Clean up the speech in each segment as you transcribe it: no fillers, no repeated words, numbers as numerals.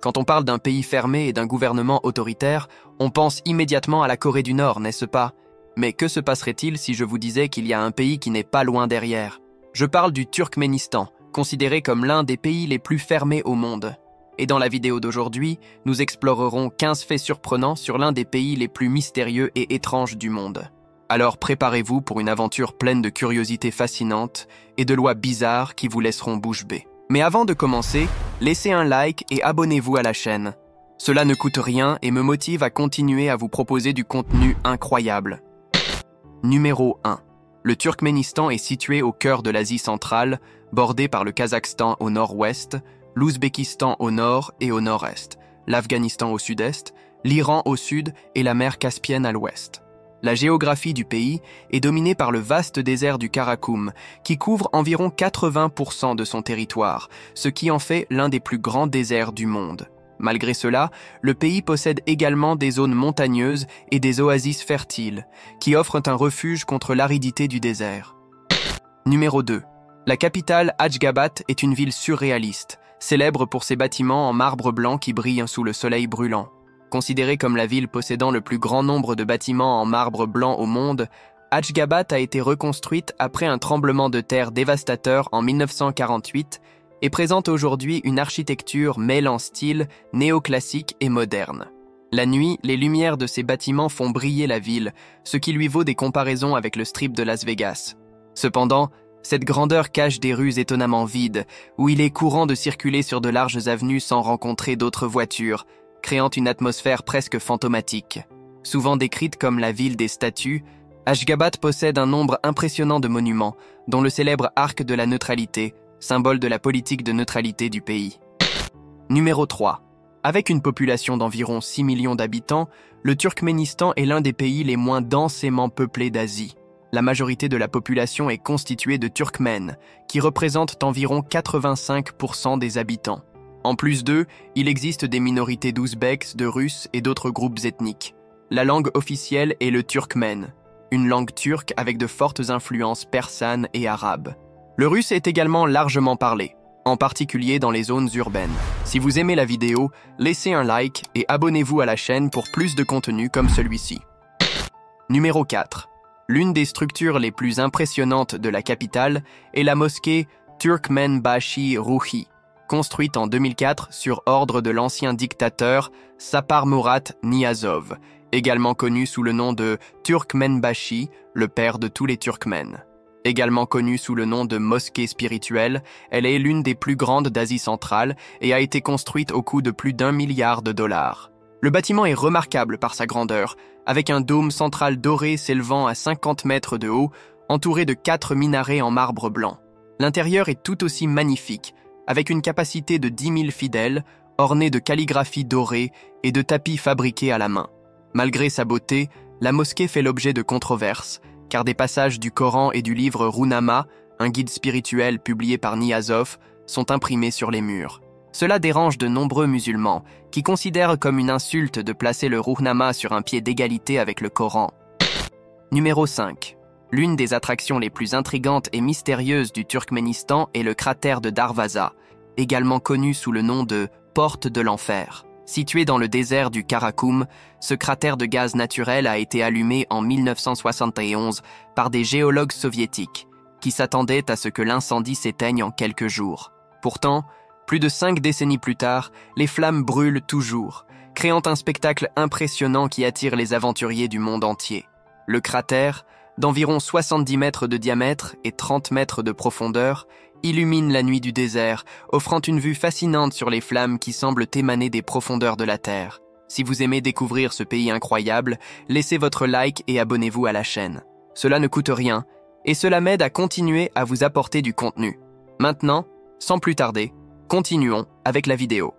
Quand on parle d'un pays fermé et d'un gouvernement autoritaire, on pense immédiatement à la Corée du Nord, n'est-ce pas? Mais que se passerait-il si je vous disais qu'il y a un pays qui n'est pas loin derrière? Je parle du Turkménistan, considéré comme l'un des pays les plus fermés au monde. Et dans la vidéo d'aujourd'hui, nous explorerons 15 faits surprenants sur l'un des pays les plus mystérieux et étranges du monde. Alors préparez-vous pour une aventure pleine de curiosités fascinantes et de lois bizarres qui vous laisseront bouche bée. Mais avant de commencer, laissez un like et abonnez-vous à la chaîne. Cela ne coûte rien et me motive à continuer à vous proposer du contenu incroyable. Numéro 1. Le Turkménistan est situé au cœur de l'Asie centrale, bordé par le Kazakhstan au nord-ouest, l'Ouzbékistan au nord et au nord-est, l'Afghanistan au sud-est, l'Iran au sud et la mer Caspienne à l'ouest. La géographie du pays est dominée par le vaste désert du Karakoum, qui couvre environ 80% de son territoire, ce qui en fait l'un des plus grands déserts du monde. Malgré cela, le pays possède également des zones montagneuses et des oasis fertiles, qui offrent un refuge contre l'aridité du désert. Numéro 2. La capitale Ashgabat est une ville surréaliste, célèbre pour ses bâtiments en marbre blanc qui brillent sous le soleil brûlant. Considérée comme la ville possédant le plus grand nombre de bâtiments en marbre blanc au monde, Ashgabat a été reconstruite après un tremblement de terre dévastateur en 1948 et présente aujourd'hui une architecture mêlant style néoclassique et moderne. La nuit, les lumières de ces bâtiments font briller la ville, ce qui lui vaut des comparaisons avec le strip de Las Vegas. Cependant, cette grandeur cache des rues étonnamment vides, où il est courant de circuler sur de larges avenues sans rencontrer d'autres voitures, créant une atmosphère presque fantomatique. Souvent décrite comme la ville des statues, Ashgabat possède un nombre impressionnant de monuments, dont le célèbre arc de la neutralité, symbole de la politique de neutralité du pays. Numéro 3. Avec une population d'environ 6 millions d'habitants, le Turkménistan est l'un des pays les moins densément peuplés d'Asie. La majorité de la population est constituée de Turkmènes, qui représentent environ 85% des habitants. En plus d'eux, il existe des minorités d'Ouzbeks, de Russes et d'autres groupes ethniques. La langue officielle est le turkmène, une langue turque avec de fortes influences persanes et arabes. Le russe est également largement parlé, en particulier dans les zones urbaines. Si vous aimez la vidéo, laissez un like et abonnez-vous à la chaîne pour plus de contenu comme celui-ci. Numéro 4. L'une des structures les plus impressionnantes de la capitale est la mosquée Turkmenbashi Ruhi, construite en 2004 sur ordre de l'ancien dictateur Sapar Murat Niyazov, également connu sous le nom de Turkmenbashi, le père de tous les Turkmènes. Également connue sous le nom de mosquée spirituelle, elle est l'une des plus grandes d'Asie centrale et a été construite au coût de plus d'1 milliard de dollars. Le bâtiment est remarquable par sa grandeur, avec un dôme central doré s'élevant à 50 mètres de haut, entouré de 4 minarets en marbre blanc. L'intérieur est tout aussi magnifique, avec une capacité de 10 000 fidèles, ornée de calligraphie dorée et de tapis fabriqués à la main. Malgré sa beauté, la mosquée fait l'objet de controverses, car des passages du Coran et du livre Ruhnama, un guide spirituel publié par Niyazov, sont imprimés sur les murs. Cela dérange de nombreux musulmans, qui considèrent comme une insulte de placer le Ruhnama sur un pied d'égalité avec le Coran. Numéro 5. L'une des attractions les plus intrigantes et mystérieuses du Turkménistan est le cratère de Darvaza, également connu sous le nom de « Porte de l'Enfer ». Situé dans le désert du Karakoum, ce cratère de gaz naturel a été allumé en 1971 par des géologues soviétiques, qui s'attendaient à ce que l'incendie s'éteigne en quelques jours. Pourtant, plus de 5 décennies plus tard, les flammes brûlent toujours, créant un spectacle impressionnant qui attire les aventuriers du monde entier. Le cratère, d'environ 70 mètres de diamètre et 30 mètres de profondeur, illumine la nuit du désert, offrant une vue fascinante sur les flammes qui semblent émaner des profondeurs de la Terre. Si vous aimez découvrir ce pays incroyable, laissez votre like et abonnez-vous à la chaîne. Cela ne coûte rien, et cela m'aide à continuer à vous apporter du contenu. Maintenant, sans plus tarder, continuons avec la vidéo.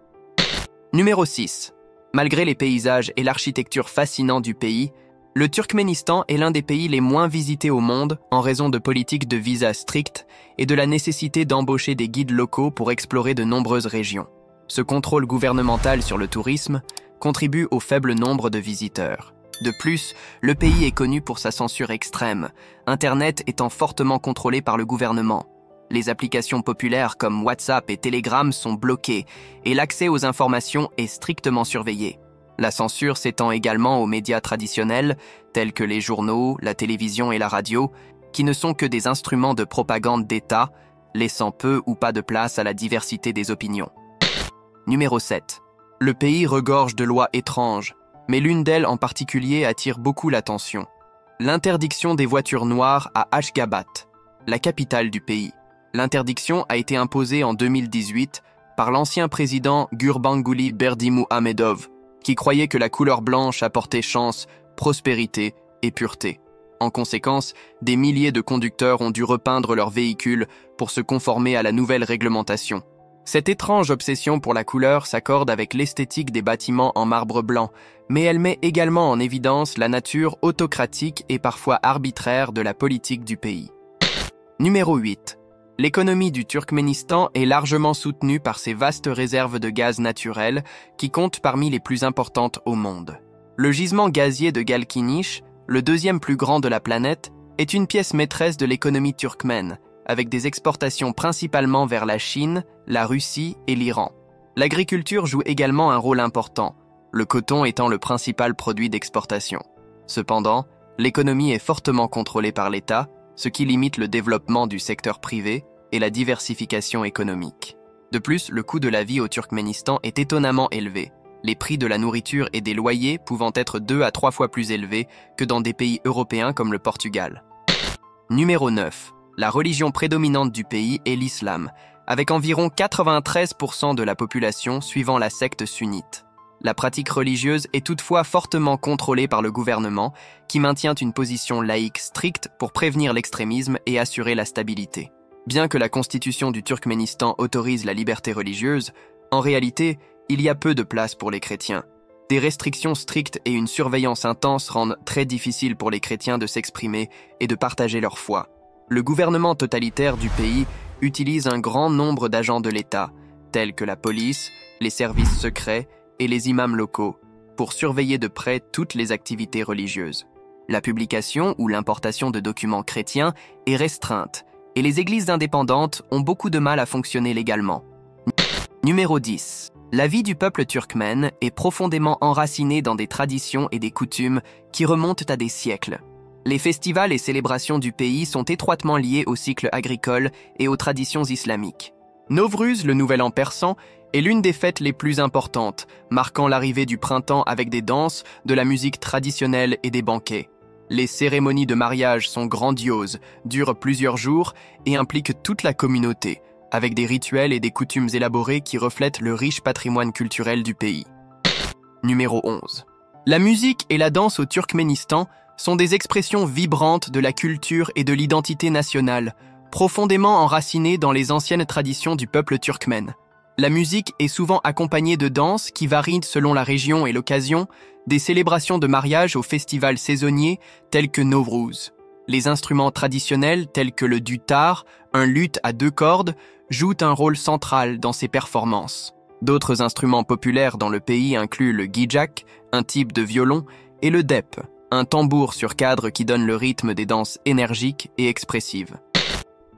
Numéro 6. Malgré les paysages et l'architecture fascinants du pays, le Turkménistan est l'un des pays les moins visités au monde en raison de politiques de visa strictes et de la nécessité d'embaucher des guides locaux pour explorer de nombreuses régions. Ce contrôle gouvernemental sur le tourisme contribue au faible nombre de visiteurs. De plus, le pays est connu pour sa censure extrême, Internet étant fortement contrôlé par le gouvernement. Les applications populaires comme WhatsApp et Telegram sont bloquées et l'accès aux informations est strictement surveillé. La censure s'étend également aux médias traditionnels, tels que les journaux, la télévision et la radio, qui ne sont que des instruments de propagande d'État, laissant peu ou pas de place à la diversité des opinions. Numéro 7. Le pays regorge de lois étranges, mais l'une d'elles en particulier attire beaucoup l'attention. L'interdiction des voitures noires à Ashgabat, la capitale du pays. L'interdiction a été imposée en 2018 par l'ancien président Gurbanguly Berdimuhamedov, qui croyait que la couleur blanche apportait chance, prospérité et pureté. En conséquence, des milliers de conducteurs ont dû repeindre leurs véhicules pour se conformer à la nouvelle réglementation. Cette étrange obsession pour la couleur s'accorde avec l'esthétique des bâtiments en marbre blanc, mais elle met également en évidence la nature autocratique et parfois arbitraire de la politique du pays. Numéro 8. L'économie du Turkménistan est largement soutenue par ses vastes réserves de gaz naturel qui comptent parmi les plus importantes au monde. Le gisement gazier de Galkinish, le deuxième plus grand de la planète, est une pièce maîtresse de l'économie turkmène, avec des exportations principalement vers la Chine, la Russie et l'Iran. L'agriculture joue également un rôle important, le coton étant le principal produit d'exportation. Cependant, l'économie est fortement contrôlée par l'État, ce qui limite le développement du secteur privé et la diversification économique. De plus, le coût de la vie au Turkménistan est étonnamment élevé, les prix de la nourriture et des loyers pouvant être 2 à 3 fois plus élevés que dans des pays européens comme le Portugal. Numéro 9. La religion prédominante du pays est l'islam, avec environ 93% de la population suivant la secte sunnite. La pratique religieuse est toutefois fortement contrôlée par le gouvernement, qui maintient une position laïque stricte pour prévenir l'extrémisme et assurer la stabilité. Bien que la constitution du Turkménistan autorise la liberté religieuse, en réalité, il y a peu de place pour les chrétiens. Des restrictions strictes et une surveillance intense rendent très difficile pour les chrétiens de s'exprimer et de partager leur foi. Le gouvernement totalitaire du pays utilise un grand nombre d'agents de l'État, tels que la police, les services secrets et les imams locaux, pour surveiller de près toutes les activités religieuses. La publication ou l'importation de documents chrétiens est restreinte, et les églises indépendantes ont beaucoup de mal à fonctionner légalement. Numéro 10. La vie du peuple turkmène est profondément enracinée dans des traditions et des coutumes qui remontent à des siècles. Les festivals et célébrations du pays sont étroitement liés au cycle agricole et aux traditions islamiques. Novruz, le nouvel an persan, est l'une des fêtes les plus importantes, marquant l'arrivée du printemps avec des danses, de la musique traditionnelle et des banquets. Les cérémonies de mariage sont grandioses, durent plusieurs jours et impliquent toute la communauté, avec des rituels et des coutumes élaborés qui reflètent le riche patrimoine culturel du pays. Numéro 11. La musique et la danse au Turkménistan sont des expressions vibrantes de la culture et de l'identité nationale, profondément enracinées dans les anciennes traditions du peuple turkmène. La musique est souvent accompagnée de danses qui varient selon la région et l'occasion, des célébrations de mariage aux festivals saisonniers tels que Novruz. Les instruments traditionnels tels que le dutar, un luth à 2 cordes, jouent un rôle central dans ces performances. D'autres instruments populaires dans le pays incluent le gijak, un type de violon, et le dep, un tambour sur cadre qui donne le rythme des danses énergiques et expressives.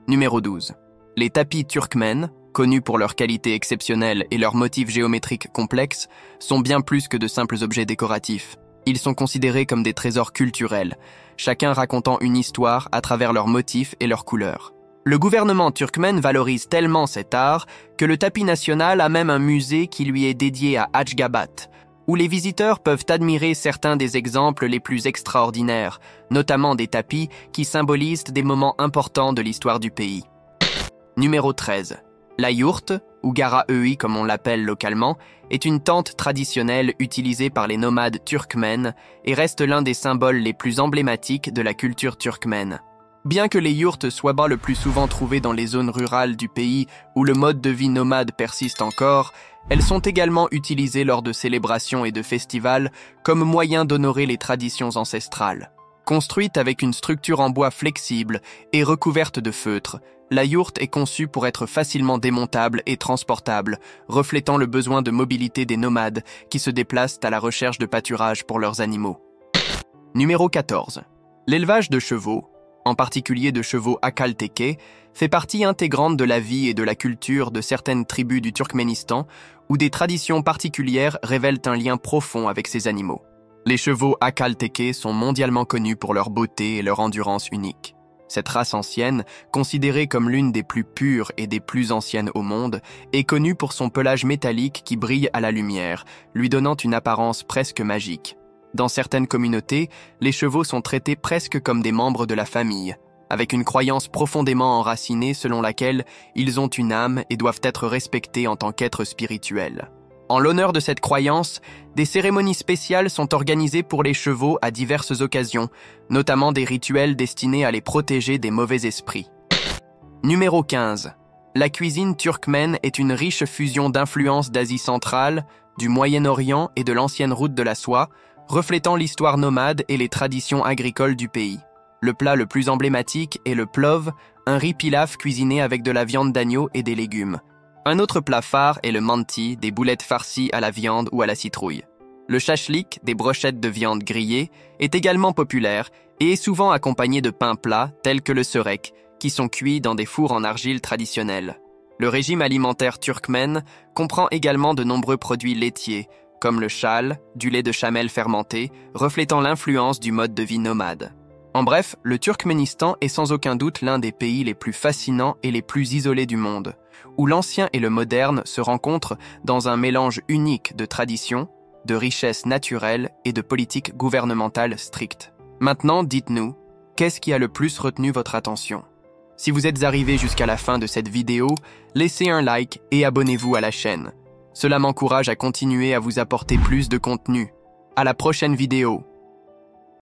Numéro 12. Les tapis turkmènes, connus pour leur qualité exceptionnelle et leurs motifs géométriques complexes, sont bien plus que de simples objets décoratifs. Ils sont considérés comme des trésors culturels, chacun racontant une histoire à travers leurs motifs et leurs couleurs. Le gouvernement turkmène valorise tellement cet art que le tapis national a même un musée qui lui est dédié à Ashgabat, où les visiteurs peuvent admirer certains des exemples les plus extraordinaires, notamment des tapis qui symbolisent des moments importants de l'histoire du pays. Numéro 13. La yourte, ou gara-œi comme on l'appelle localement, est une tente traditionnelle utilisée par les nomades turkmènes et reste l'un des symboles les plus emblématiques de la culture turkmène. Bien que les yourtes soient le plus souvent trouvées dans les zones rurales du pays où le mode de vie nomade persiste encore, elles sont également utilisées lors de célébrations et de festivals comme moyen d'honorer les traditions ancestrales. Construite avec une structure en bois flexible et recouverte de feutre, la yourte est conçue pour être facilement démontable et transportable, reflétant le besoin de mobilité des nomades qui se déplacent à la recherche de pâturage pour leurs animaux. Numéro 14. L'élevage de chevaux, en particulier de chevaux akalteke, fait partie intégrante de la vie et de la culture de certaines tribus du Turkménistan, où des traditions particulières révèlent un lien profond avec ces animaux. Les chevaux Akhal-Teke sont mondialement connus pour leur beauté et leur endurance unique. Cette race ancienne, considérée comme l'une des plus pures et des plus anciennes au monde, est connue pour son pelage métallique qui brille à la lumière, lui donnant une apparence presque magique. Dans certaines communautés, les chevaux sont traités presque comme des membres de la famille, avec une croyance profondément enracinée selon laquelle ils ont une âme et doivent être respectés en tant qu'êtres spirituels. En l'honneur de cette croyance, des cérémonies spéciales sont organisées pour les chevaux à diverses occasions, notamment des rituels destinés à les protéger des mauvais esprits. Numéro 15. La cuisine turkmène est une riche fusion d'influences d'Asie centrale, du Moyen-Orient et de l'ancienne route de la soie, reflétant l'histoire nomade et les traditions agricoles du pays. Le plat le plus emblématique est le plov, un riz pilaf cuisiné avec de la viande d'agneau et des légumes. Un autre plat phare est le manti, des boulettes farcies à la viande ou à la citrouille. Le shashlik, des brochettes de viande grillées, est également populaire et est souvent accompagné de pains plats tels que le sörek, qui sont cuits dans des fours en argile traditionnels. Le régime alimentaire turkmène comprend également de nombreux produits laitiers, comme le chal, du lait de chamel fermenté, reflétant l'influence du mode de vie nomade. En bref, le Turkménistan est sans aucun doute l'un des pays les plus fascinants et les plus isolés du monde, où l'ancien et le moderne se rencontrent dans un mélange unique de traditions, de richesses naturelles et de politiques gouvernementales strictes. Maintenant, dites-nous, qu'est-ce qui a le plus retenu votre attention? Si vous êtes arrivé jusqu'à la fin de cette vidéo, laissez un like et abonnez-vous à la chaîne. Cela m'encourage à continuer à vous apporter plus de contenu. À la prochaine vidéo.